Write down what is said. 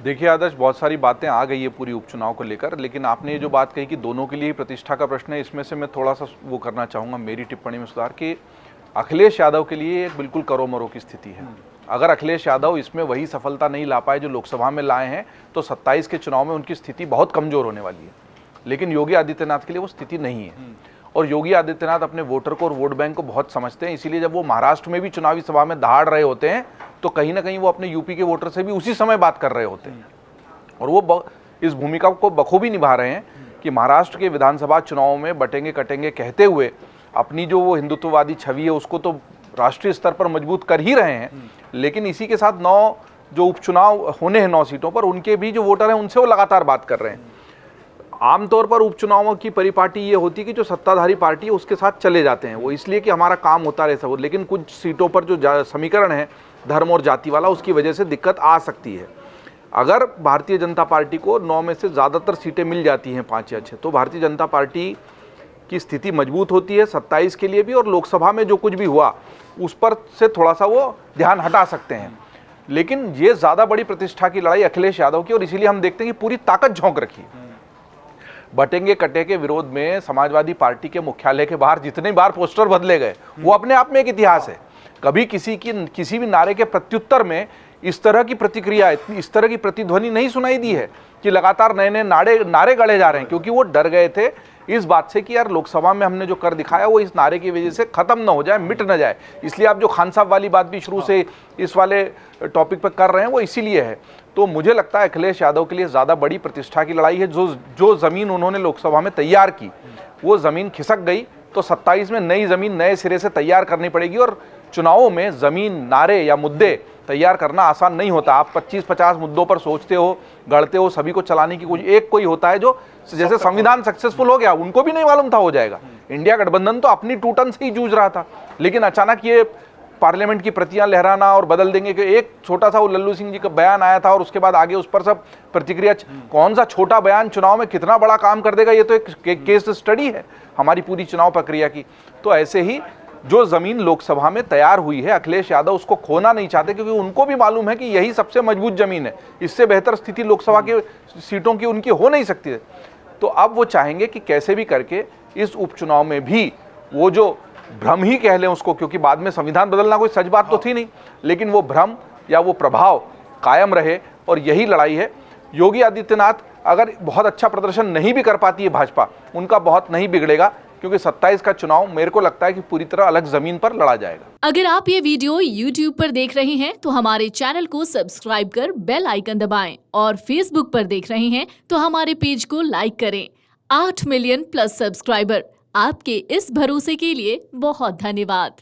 देखिए आदर्श, बहुत सारी बातें आ गई है पूरी उपचुनाव को लेकर, लेकिन आपने ये जो बात कही कि दोनों के लिए ही प्रतिष्ठा का प्रश्न है, इसमें से मैं थोड़ा सा वो करना चाहूँगा मेरी टिप्पणी में सुधार कि अखिलेश यादव के लिए एक बिल्कुल करो मरो की स्थिति है। अगर अखिलेश यादव इसमें वही सफलता नहीं ला पाए जो लोकसभा में लाए हैं तो 27 के चुनाव में उनकी स्थिति बहुत कमजोर होने वाली है। लेकिन योगी आदित्यनाथ के लिए वो स्थिति नहीं है, और योगी आदित्यनाथ अपने वोटर को और वोट बैंक को बहुत समझते हैं। इसीलिए जब वो महाराष्ट्र में भी चुनावी सभा में दहाड़ रहे होते हैं तो कहीं ना कहीं वो अपने यूपी के वोटर से भी उसी समय बात कर रहे होते हैं, और वो इस भूमिका को बखूबी निभा रहे हैं कि महाराष्ट्र के विधानसभा चुनाव में बटेंगे कटेंगे कहते हुए अपनी जो वो हिंदुत्ववादी छवि है उसको तो राष्ट्रीय स्तर पर मजबूत कर ही रहे हैं। लेकिन इसी के साथ 9 जो उपचुनाव होने हैं 9 सीटों पर, उनके भी जो वोटर हैं उनसे वो लगातार बात कर रहे हैं। आमतौर पर उपचुनावों की परिपाटी ये होती है कि जो सत्ताधारी पार्टी है उसके साथ चले जाते हैं, वो इसलिए कि हमारा काम होता रहे सब। लेकिन कुछ सीटों पर जो समीकरण है धर्म और जाति वाला, उसकी वजह से दिक्कत आ सकती है। अगर भारतीय जनता पार्टी को 9 में से ज़्यादातर सीटें मिल जाती हैं, 5 या 6, तो भारतीय जनता पार्टी की स्थिति मजबूत होती है 27 के लिए भी, और लोकसभा में जो कुछ भी हुआ उस पर से थोड़ा सा वो ध्यान हटा सकते हैं। लेकिन ये ज़्यादा बड़ी प्रतिष्ठा की लड़ाई अखिलेश यादव की, और इसीलिए हम देखते हैं कि पूरी ताकत झोंक रखी है। बटेंगे कटे के विरोध में समाजवादी पार्टी के मुख्यालय के बाहर जितने बार पोस्टर बदले गए वो अपने आप में एक इतिहास है। कभी किसी भी नारे के प्रत्युत्तर में इस तरह की प्रतिक्रिया, इस तरह की प्रतिध्वनि नहीं सुनाई दी है कि लगातार नए नए नारे गढ़े जा रहे हैं, क्योंकि वो डर गए थे इस बात से कि यार लोकसभा में हमने जो कर दिखाया वो इस नारे की वजह से खत्म ना हो जाए, मिट ना जाए। इसलिए आप जो खान साहब वाली बात भी शुरू से इस वाले टॉपिक पर कर रहे हैं वो इसीलिए है। तो मुझे लगता है अखिलेश यादव के लिए ज़्यादा बड़ी प्रतिष्ठा की लड़ाई है। जो ज़मीन उन्होंने लोकसभा में तैयार की वो ज़मीन खिसक गई, तो 27 में नई ज़मीन नए सिरे से तैयार करनी पड़ेगी। और चुनावों में ज़मीन, नारे या मुद्दे तैयार करना आसान नहीं होता। आप 25-50 मुद्दों पर सोचते हो, गढ़ते हो, सभी को चलाने की कोई होता है जो, जैसे संविधान सक्सेसफुल हो गया, उनको भी नहीं मालूम था हो जाएगा। इंडिया गठबंधन तो अपनी टूटन से ही जूझ रहा था, लेकिन अचानक ये पार्लियामेंट की प्रतियां लहराना और बदल देंगे कि एक छोटा सा वो लल्लू सिंह जी का बयान आया था और उसके बाद आगे उस पर सब प्रतिक्रिया। कौन सा छोटा बयान चुनाव में कितना बड़ा काम कर देगा, ये तो एक केस स्टडी है हमारी पूरी चुनाव प्रक्रिया की। तो ऐसे ही जो ज़मीन लोकसभा में तैयार हुई है, अखिलेश यादव उसको खोना नहीं चाहते, क्योंकि उनको भी मालूम है कि यही सबसे मजबूत ज़मीन है। इससे बेहतर स्थिति लोकसभा के सीटों की उनकी हो नहीं सकती है। तो अब वो चाहेंगे कि कैसे भी करके इस उपचुनाव में भी वो जो भ्रम ही कह लें उसको, क्योंकि बाद में संविधान बदलना कोई सच बात तो थी नहीं, लेकिन वो भ्रम या वो प्रभाव कायम रहे, और यही लड़ाई है। योगी आदित्यनाथ अगर बहुत अच्छा प्रदर्शन नहीं भी कर पाती है भाजपा, उनका बहुत नहीं बिगड़ेगा, क्योंकि 27 का चुनाव मेरे को लगता है कि पूरी तरह अलग जमीन पर लड़ा जाएगा। अगर आप ये वीडियो YouTube पर देख रहे हैं तो हमारे चैनल को सब्सक्राइब कर बेल आइकन दबाएं, और Facebook पर देख रहे हैं तो हमारे पेज को लाइक करें। 8 मिलियन प्लस सब्सक्राइबर, आपके इस भरोसे के लिए बहुत धन्यवाद।